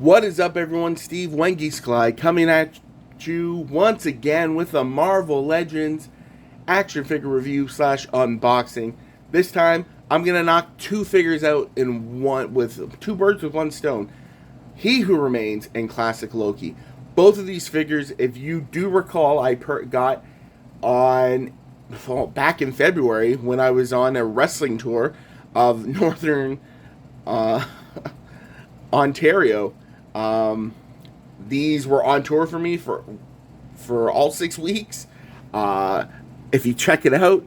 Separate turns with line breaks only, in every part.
What is up, everyone? Steve Wengies coming at you once again with a Marvel Legends action figure review / unboxing. This time, I'm gonna knock two figures out in one, with two birds with one stone. He Who Remains and Classic Loki. Both of these figures, if you do recall, I got on back in February when I was on a wrestling tour of Northern Ontario. These were on tour for me for all 6 weeks. If you check it out,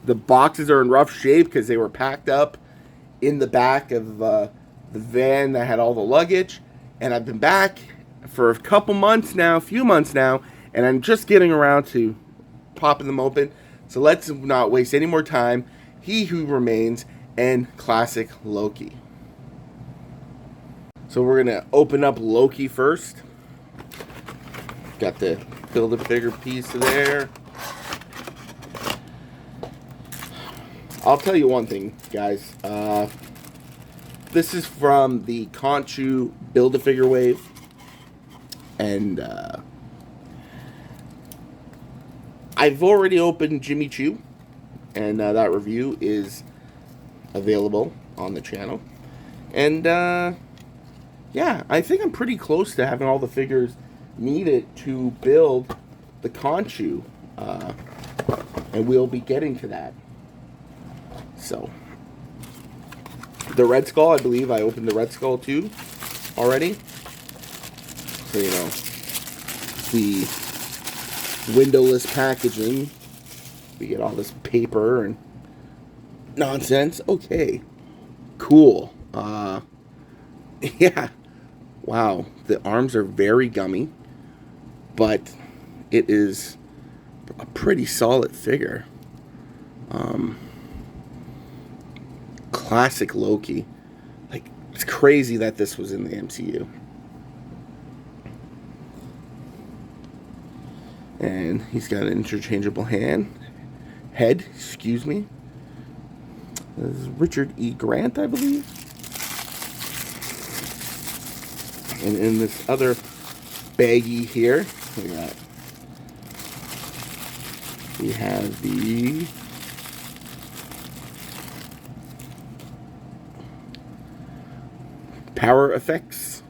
the boxes are in rough shape because they were packed up in the back of the van that had all the luggage. And I've been back for a few months now, and I'm just getting around to popping them open. So let's not waste any more time. He Who Remains and Classic Loki. So we're going to open up Loki first. Got the Build-A-Figure piece there. I'll tell you one thing, guys. This is from the Conchu Build-A-Figure wave. And I've already opened Jimmy Choo. And that review is available on the channel. And yeah, I think I'm pretty close to having all the figures needed to build the Conchu, and we'll be getting to that. So, the Red Skull, I believe I opened the Red Skull too already. So, you know, the windowless packaging. We get all this paper and nonsense. Okay, cool. Yeah. Wow, the arms are very gummy, but it is a pretty solid figure. Classic Loki. Like, it's crazy that this was in the MCU. And he's got an interchangeable head, excuse me. This is Richard E. Grant, I believe. And in this other baggie here, we have the power effects,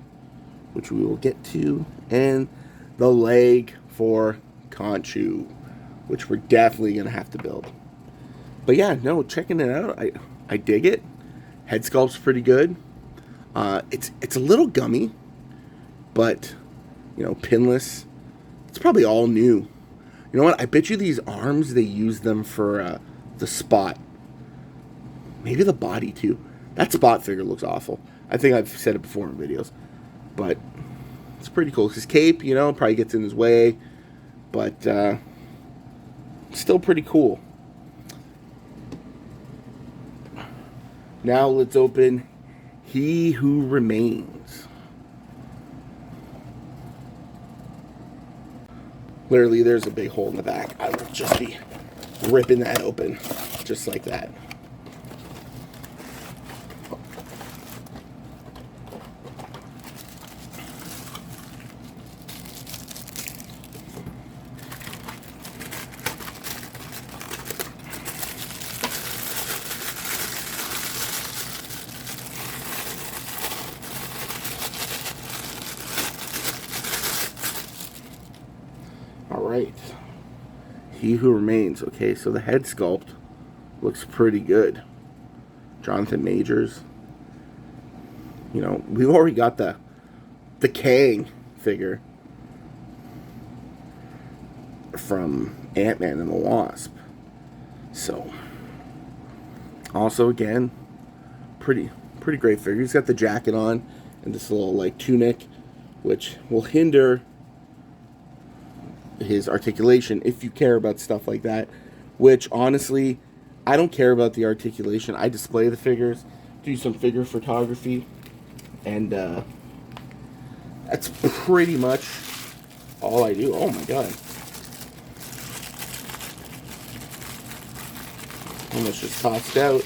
which we will get to, and the leg for Conchu, which we're definitely going to have to build. But yeah, no, checking it out, I dig it. Head sculpt's pretty good. It's a little gummy, but, you know, pinless. It's probably all new. You know what? I bet you these arms, they use them for the Spot. Maybe the body, too. That Spot figure looks awful. I think I've said it before in videos. But it's pretty cool. His cape, you know, probably gets in his way. But still pretty cool. Now let's open He Who Remains. Literally, there's a big hole in the back. I will just be ripping that open, just like that. Alright, He Who Remains. Okay, so the head sculpt looks pretty good. Jonathan Majors. You know, we've already got the Kang figure from Ant-Man and the Wasp. So, also again, pretty great figure. He's got the jacket on and this little like tunic, which will hinder his articulation if you care about stuff like that, which honestly I don't care about the articulation. I display the figures, do some figure photography, and that's pretty much all I do. Oh my god, almost just tossed out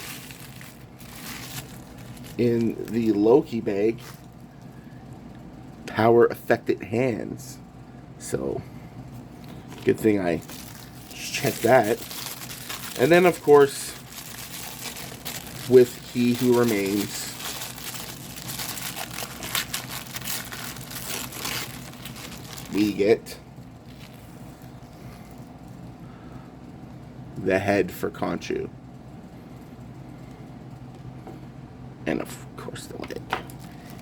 in the Loki bag. power affected hands. So, good thing I checked that. And then, of course, with He Who Remains, we get the head for Khonshu. And of course the leg.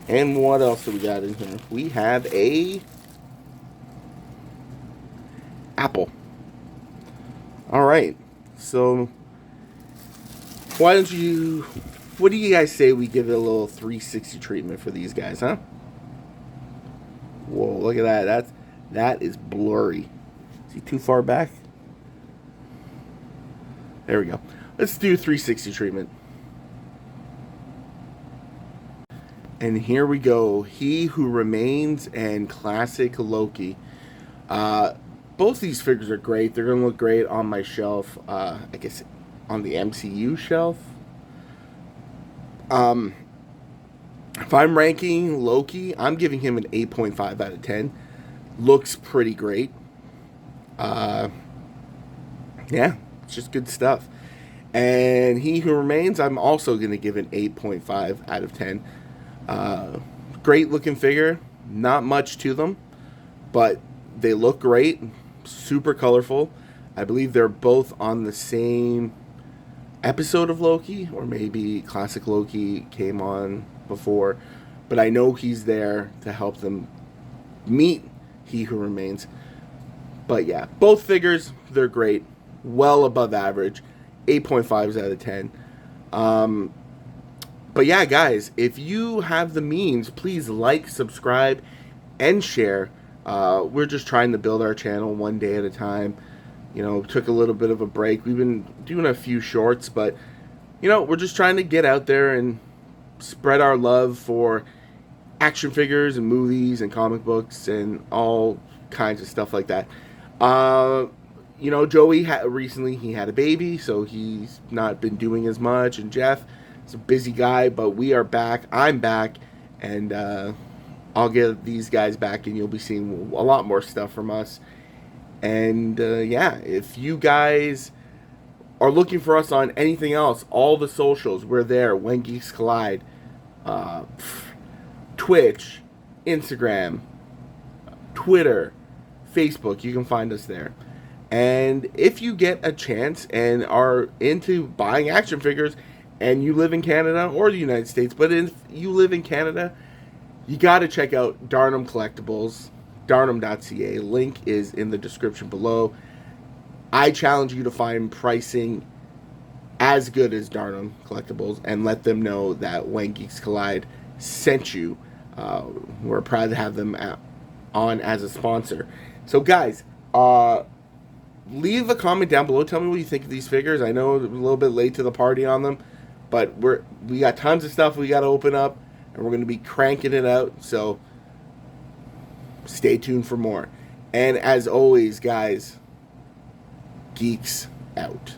And what else do we got in here? We have a apple. Alright. So why don't you, what do you guys say we give it a little 360 treatment for these guys, huh? Whoa, look at that. That is blurry. Is he too far back? There we go. Let's do 360 treatment. And here we go. He Who Remains and Classic Loki. Both these figures are great. They're going to look great on my shelf. I guess on the MCU shelf. If I'm ranking Loki, I'm giving him an 8.5 out of 10. Looks pretty great. Yeah, it's just good stuff. And He Who Remains, I'm also going to give an 8.5 out of 10. Great looking figure. Not much to them, but they look great. Super colorful. I believe they're both on the same episode of Loki, or maybe Classic Loki came on before, but I know he's there to help them meet He Who Remains. But yeah, both figures, they're great. Well above average. 8.5s out of 10. But yeah, guys, if you have the means, please like, subscribe, and share. We're just trying to build our channel one day at a time. You know, took a little bit of a break. We've been doing a few shorts, but, you know, we're just trying to get out there and spread our love for action figures and movies and comic books and all kinds of stuff like that. You know, Joey recently he had a baby, so he's not been doing as much, and Jeff is a busy guy, but we are back. I'm back, and I'll get these guys back, and you'll be seeing a lot more stuff from us. And yeah, if you guys are looking for us on anything else, all the socials, we're there. When Geeks Collide, Twitch, Instagram, Twitter, Facebook, you can find us there. And if you get a chance and are into buying action figures and you live in Canada or the United States, but if you live in Canada, you got to check out DARNIM Collectibles, darnim.ca. Link is in the description below. I challenge you to find pricing as good as DARNIM Collectibles and let them know that When Geeks Collide sent you. We're proud to have them on as a sponsor. So guys, leave a comment down below. Tell me what you think of these figures. I know we're a little bit late to the party on them, but we got tons of stuff we got to open up, and we're going to be cranking it out. So stay tuned for more. And as always, guys, geeks out.